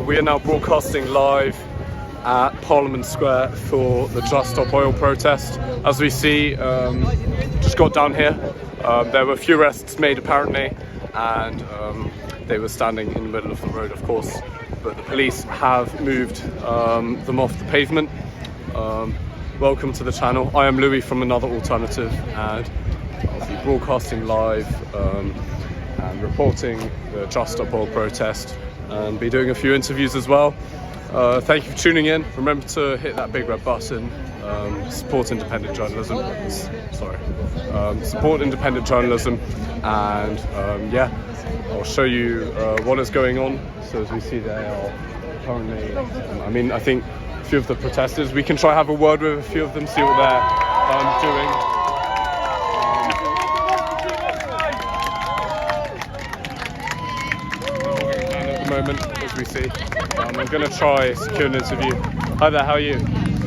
We are now broadcasting live at Parliament Square for the Just Stop Oil protest. As we see, just got down here, there were a few arrests made apparently, and they were standing in the middle of the road, of course, but the police have moved them off the pavement. Welcome to the channel. I am Louis from Another Alternative, and I'll be broadcasting live and reporting the Just Stop Oil protest, and be doing a few interviews as well. Thank you for tuning in. Remember to hit that big red button. Support independent journalism. Support independent journalism, and yeah, I'll show you what is going on. So as we see, they are currently. I think a few of the protesters. We can try have a word with a few of them, see what they're doing. At the moment, as we see, I'm going to try secure an interview. Hi there, how are you?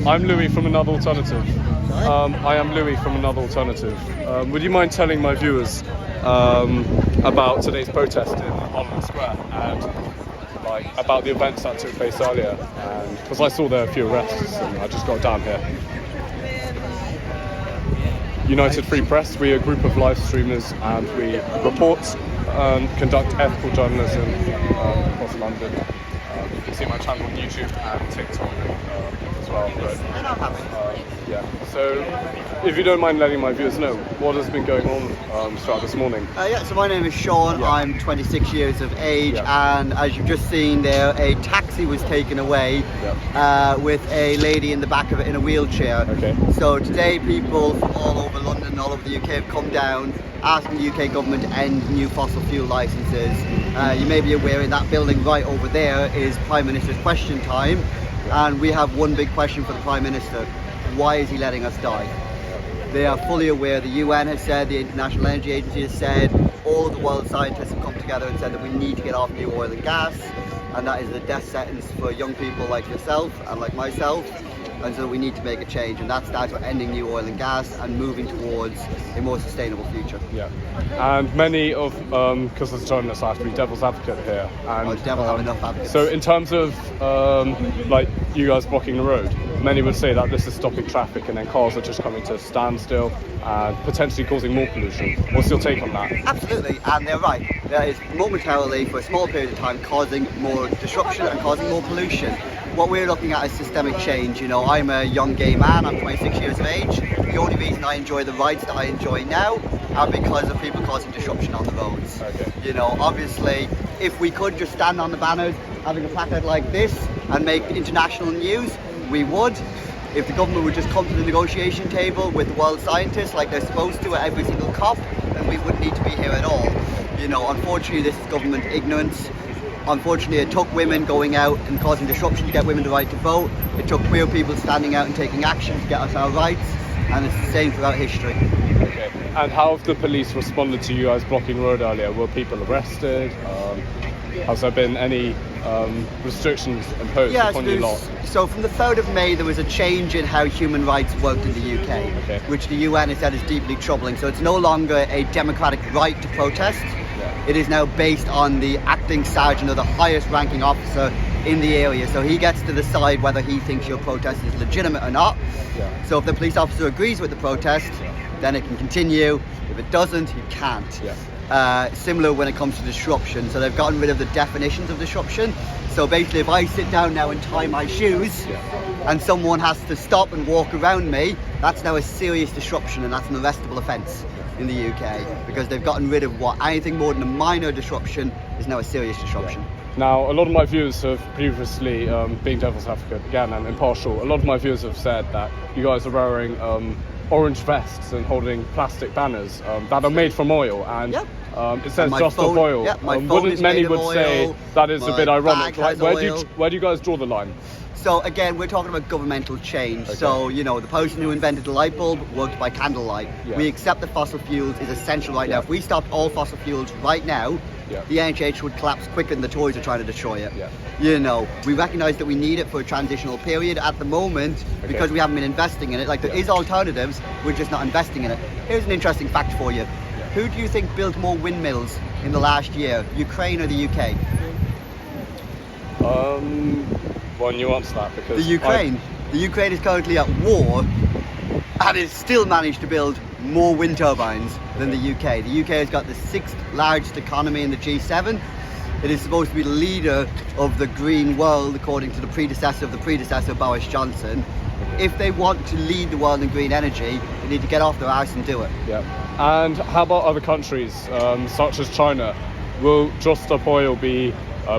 I'm Louis from Another Alternative. I am Louis from Another Alternative. Would you mind telling my viewers about today's protest in Parliament Square and about the events that took place earlier? Because I saw there a few arrests and I just got down here. United Free Press, we're a group of live streamers and we report and conduct ethical journalism across London. You can see my channel on YouTube and TikTok as well. But, yeah. So, if you don't mind letting my viewers know what has been going on throughout this morning. So my name is Sean. Yeah. I'm 26 years of age, and as you've just seen there, a taxi was taken away with a lady in the back of it in a wheelchair. Okay. So today, people from all over London, all over the UK, have come down asking the UK government to end new fossil fuel licences. You may be aware in that building right over there is Prime Minister's question time, and we have one big question for the Prime Minister. Why is he letting us die? They are fully aware. The UN has said, the International Energy Agency has said, all of the world scientists have come together and said that we need to get off new oil and gas, and that is the death sentence for young people like yourself and like myself. And so we need to make a change, and that starts with ending new oil and gas and moving towards a more sustainable future. Yeah, and many of, because as journalists I have to be devil's advocate here. And devil have enough advocates. So in terms of like you guys blocking the road, many would say that this is stopping traffic and then cars are just coming to a standstill and potentially causing more pollution. What's your take on that? Absolutely, and they're right. That is momentarily, for a small period of time, causing more disruption and causing more pollution. What we're looking at is systemic change. You know, I'm a young gay man, I'm 26 years of age. The only reason I enjoy the rights that I enjoy now are because of people causing disruption on the roads. Okay. You know, obviously, if we could just stand on the banners having a placard like this and make international news, we would. If the government would just come to the negotiation table with the world scientists like they're supposed to at every single COP, then we wouldn't need to be here at all. You know, unfortunately, this is government ignorance. Unfortunately, it took women going out and causing disruption to get women the right to vote. It took queer people standing out and taking action to get us our rights, and it's the same throughout history. Okay. And how have the police responded to you guys blocking the road earlier? Were people arrested? Has there been any restrictions imposed upon you lot? So from the 3rd of May, there was a change in how human rights worked in the UK, which the UN has said is deeply troubling. So it's no longer a democratic right to protest. It is now based on the acting sergeant or the highest ranking officer in the area. So he gets to decide whether he thinks your protest is legitimate or not. So if the police officer agrees with the protest, then it can continue. If it doesn't, he can't. Similar when it comes to disruption. So they've gotten rid of the definitions of disruption. So basically, if I sit down now and tie my shoes and someone has to stop and walk around me, that's now a serious disruption, and that's an arrestable offence in the UK, because they've gotten rid of what anything more than a minor disruption is now a serious disruption. Now, a lot of my viewers have previously, being devil's advocate again and impartial, a lot of my viewers have said that you guys are wearing orange vests and holding plastic banners that are made from oil, and it says Just Stop Oil. Wouldn't many would say that is a bit ironic, right? Where do you guys draw the line? So again, we're talking about governmental change. So, you know, the person who invented the light bulb worked by candlelight. We accept that fossil fuels is essential right now. If we stopped all fossil fuels right now, the NHS would collapse quicker than the Tories are trying to destroy it. You know, we recognise that we need it for a transitional period at the moment because we haven't been investing in it. Like, there is alternatives, we're just not investing in it. Here's an interesting fact for you. Who do you think built more windmills in the last year, Ukraine or the UK? Well, nuance that because The Ukraine. The Ukraine is currently at war and has still managed to build more wind turbines than the UK. The UK has got the 6th largest economy in the G7. It is supposed to be the leader of the green world, according to the predecessor of the predecessor, Boris Johnson. If they want to lead the world in green energy, they need to get off their arse and do it. Yeah. And how about other countries, such as China? Will Just Stop Oil be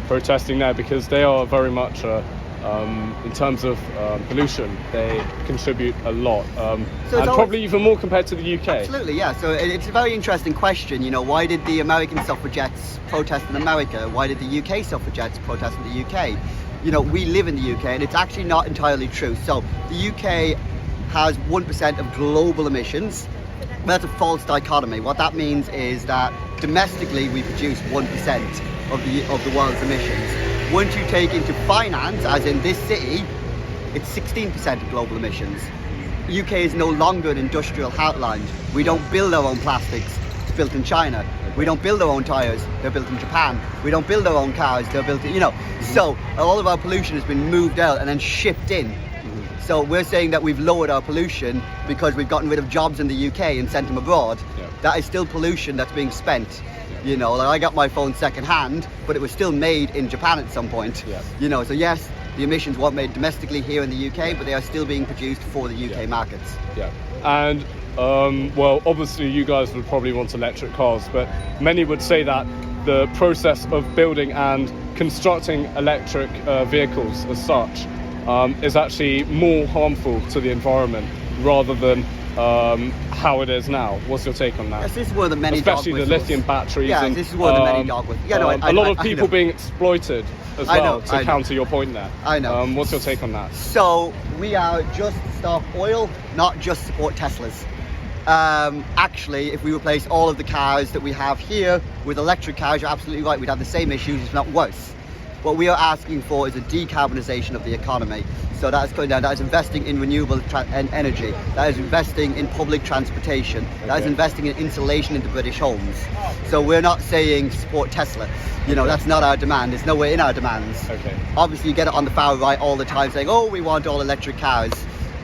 protesting there? Because they are very much, in terms of pollution, they contribute a lot. And probably even more compared to the UK. Absolutely, yeah. So it's a very interesting question. You know, why did the American suffragettes protest in America? Why did the UK suffragettes protest in the UK? You know, we live in the UK, and it's actually not entirely true. So the UK has 1% of global emissions. That's a false dichotomy. What that means is that domestically we produce 1% of the world's emissions. Once you take into finance, as in this city, it's 16% of global emissions. UK is no longer an industrial heartland. We don't build our own plastics, it's built in China. We don't build our own tyres, they're built in Japan. We don't build our own cars, they're built in, So all of our pollution has been moved out and then shipped in. So we're saying that we've lowered our pollution because we've gotten rid of jobs in the UK and sent them abroad. Yeah. That is still pollution that's being spent. You know, like I got my phone second hand, but it was still made in Japan at some point. Yeah. You know, so yes, the emissions weren't made domestically here in the UK, but they are still being produced for the UK markets. Yeah. And well, obviously you guys would probably want electric cars, but many would say that the process of building and constructing electric vehicles as such is actually more harmful to the environment rather than how it is now. What's your take on that? Yes, this is one of the many especially dog the whistles. lithium batteries. Yeah, and, this is one of the many dog whistles. Yeah, no, a lot of I people know. being exploited as well to I know. counter your point there. I know. What's your take on that? So we are Just Stop Oil, not just support Teslas. Actually, if we replace all of the cars that we have here with electric cars, you're absolutely right, we'd have the same issues, if not worse. What we are asking for is a decarbonisation of the economy. So that is going down, that is investing in renewable energy, that is investing in public transportation, that is investing in insulation into British homes. So we're not saying support Tesla, that's not our demand, it's nowhere in our demands. Okay. Obviously you get it on the far right all the time saying, oh, we want all electric cars.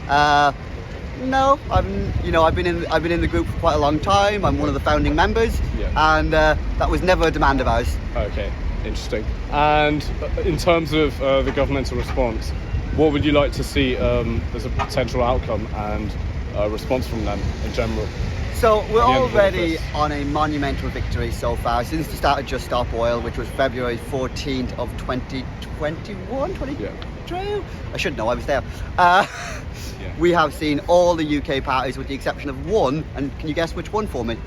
No, I've been in the group for quite a long time. I'm one of the founding members, and that was never a demand of ours. Okay, interesting. And in terms of the governmental response, what would you like to see as a potential outcome and response from them in general? So we're At the end of all already this? on a monumental victory so far since the start of Just Stop Oil, which was February 14th of 2021, 22? I should know, I was there. We have seen all the UK parties with the exception of one, and can you guess which one for me?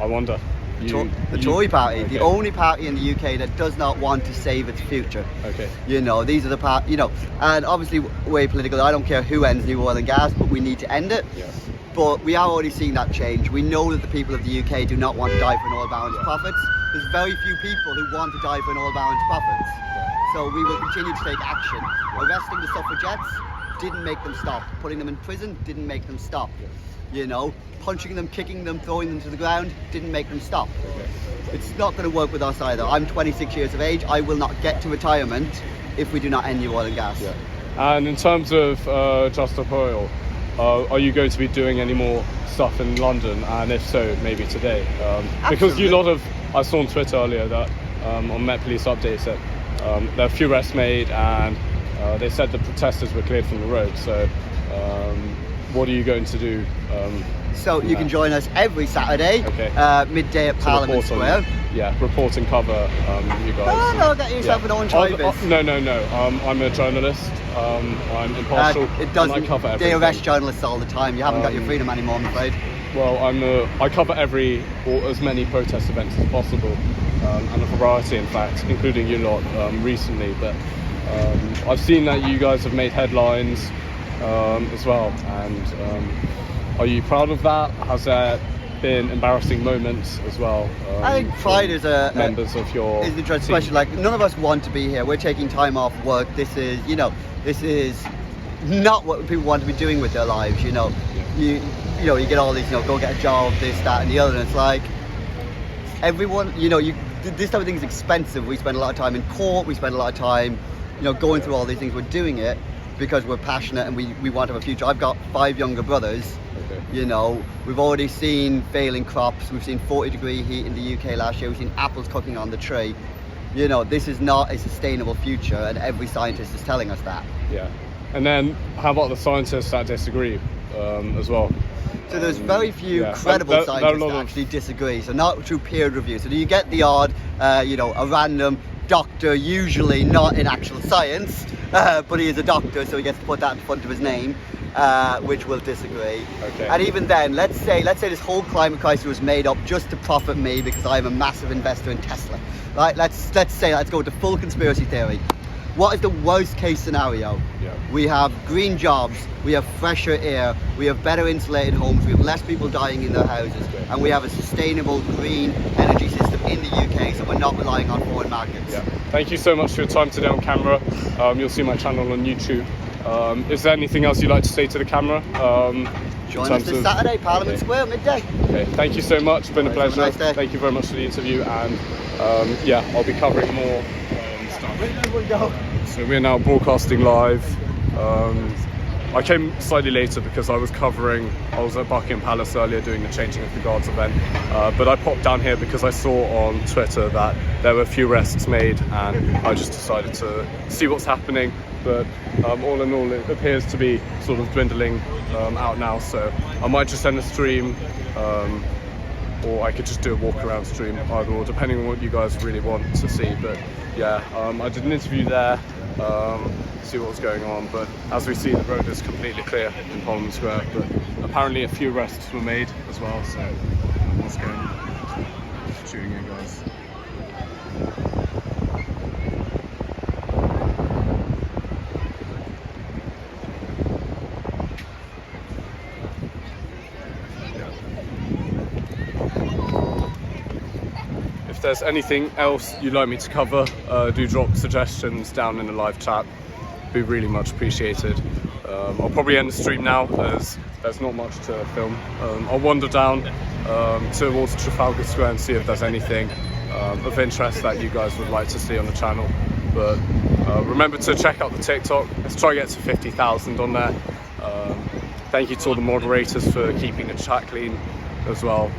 I wonder. The Tory party, okay. the only party in the UK that does not want to save its future. Okay. These are the and obviously we're political. I don't care who ends new oil and gas, but we need to end it. Yeah. But we are already seeing that change. We know that the people of the UK do not want to die for an oil baron's profits. There's very few people who want to die for an oil baron's profits. So we will continue to take action. Arresting the suffragettes didn't make them stop. Putting them in prison didn't make them stop. Punching them, kicking them, throwing them to the ground didn't make them stop. Okay. It's not going to work with us either. I'm 26 years of age. I will not get to retirement if we do not end new oil and gas. Yeah. And in terms of Just Stop Oil, are you going to be doing any more stuff in London? And if so, maybe today? Because I saw on Twitter earlier that on Met Police Update that there are a few arrests made and they said the protesters were cleared from the road. So what are you going to do? So you can join us every Saturday, midday at Parliament Square. Report and cover you guys. No, get yourself an orange ibis. No. I'm a journalist. I'm impartial. It doesn't. And I cover everything. They arrest journalists all the time. You haven't got your freedom anymore, I'm afraid. Well, I cover as many protest events as possible, and a variety, in fact, including you lot recently. But I've seen that you guys have made headlines as well. And are you proud of that? Has there been embarrassing moments as well? I think pride is members of your is the interesting question. Like, none of us want to be here. We're taking time off work. This is not what people want to be doing with their lives. You get all these, go get a job, this, that, and the other. And it's like, everyone, this type of thing is expensive. We spend a lot of time in court. We spend a lot of time, going through all these things. We're doing it because we're passionate and we want to have a future. I've got 5 younger brothers. Okay. We've already seen failing crops. We've seen 40-degree heat in the UK last year. We've seen apples cooking on the tree. This is not a sustainable future, and every scientist is telling us that. Yeah. And then how about the scientists that disagree as well? So there's very few credible scientists that actually disagree, so not through peer review. So you get the odd, a random doctor, usually not in actual science, but he is a doctor, so he gets to put that in front of his name, which will disagree. Okay. And even then, let's say this whole climate crisis was made up just to profit me because I'm a massive investor in Tesla. Right? Let's go with the full conspiracy theory. What is the worst case scenario? Yeah. We have green jobs, we have fresher air, we have better insulated homes, we have less people dying in their houses, and we have a sustainable green energy system in the UK, so we're not relying on foreign markets. Yeah. Thank you so much for your time today on camera. You'll see my channel on YouTube. Is there anything else you'd like to say to the camera? Join us this Saturday, Parliament Square, midday. Okay, thank you so much. It's been a pleasure. Nice day. Thank you very much for the interview, and I'll be covering more stuff. Where did everyone go? So we're now broadcasting live. I came slightly later because I was at Buckingham Palace earlier doing the Changing of the Guards event, but I popped down here because I saw on Twitter that there were a few arrests made, and I just decided to see what's happening. But all in all, it appears to be sort of dwindling out now, so I might just end the stream, or I could just do a walk around stream, either or, depending on what you guys really want to see. But yeah, I did an interview there, see what was going on, but as we see, the road is completely clear in Parliament Square, but apparently a few arrests were made as well, so once again, shooting you guys. If there's anything else you'd like me to cover, do drop suggestions down in the live chat. Be really much appreciated. I'll probably end the stream now as there's not much to film. I'll wander down towards Trafalgar Square and see if there's anything of interest that you guys would like to see on the channel. But remember to check out the TikTok. Let's try to get to 50,000 on there. Thank you to all the moderators for keeping the chat clean as well.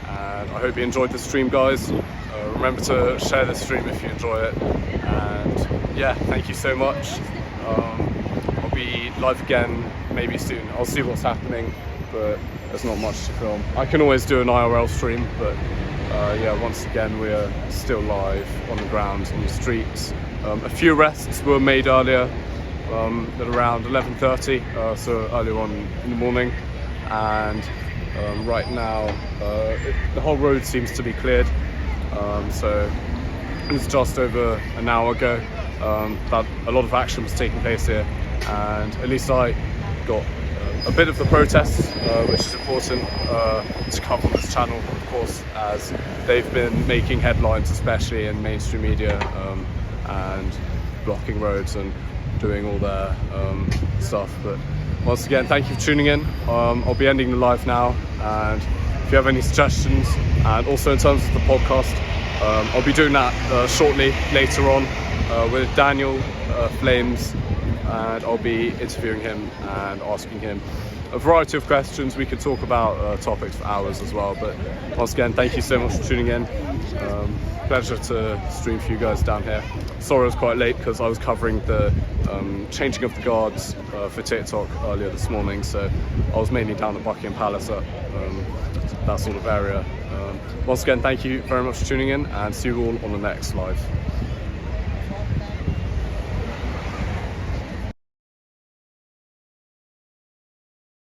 And I hope you enjoyed the stream, guys. Remember to share the stream if you enjoy it. And yeah, thank you so much. I'll be live again maybe soon. I'll see what's happening, but there's not much to film. I can always do an IRL stream, but yeah, once again, we're still live on the ground, on the streets. A few arrests were made earlier at around 11:30, so earlier on in the morning. And right now, the whole road seems to be cleared. So it's just over an hour ago that a lot of action was taking place here, and at least I got a bit of the protests, which is important to cover on this channel, of course, as they've been making headlines, especially in mainstream media, and blocking roads and doing all their stuff. But once again, thank you for tuning in. I'll be ending the live now, and if you have any suggestions, and also in terms of the podcast, I'll be doing that shortly later on with Daniel Flames, and I'll be interviewing him and asking him a variety of questions. We could talk about topics for hours as well. But once again, thank you so much for tuning in. Pleasure to stream for you guys down here. Sorry I was quite late because I was covering the changing of the guards for TikTok earlier this morning, so I was mainly down at Buckingham Palace, that sort of area. Once again, thank you very much for tuning in, and see you all on the next live.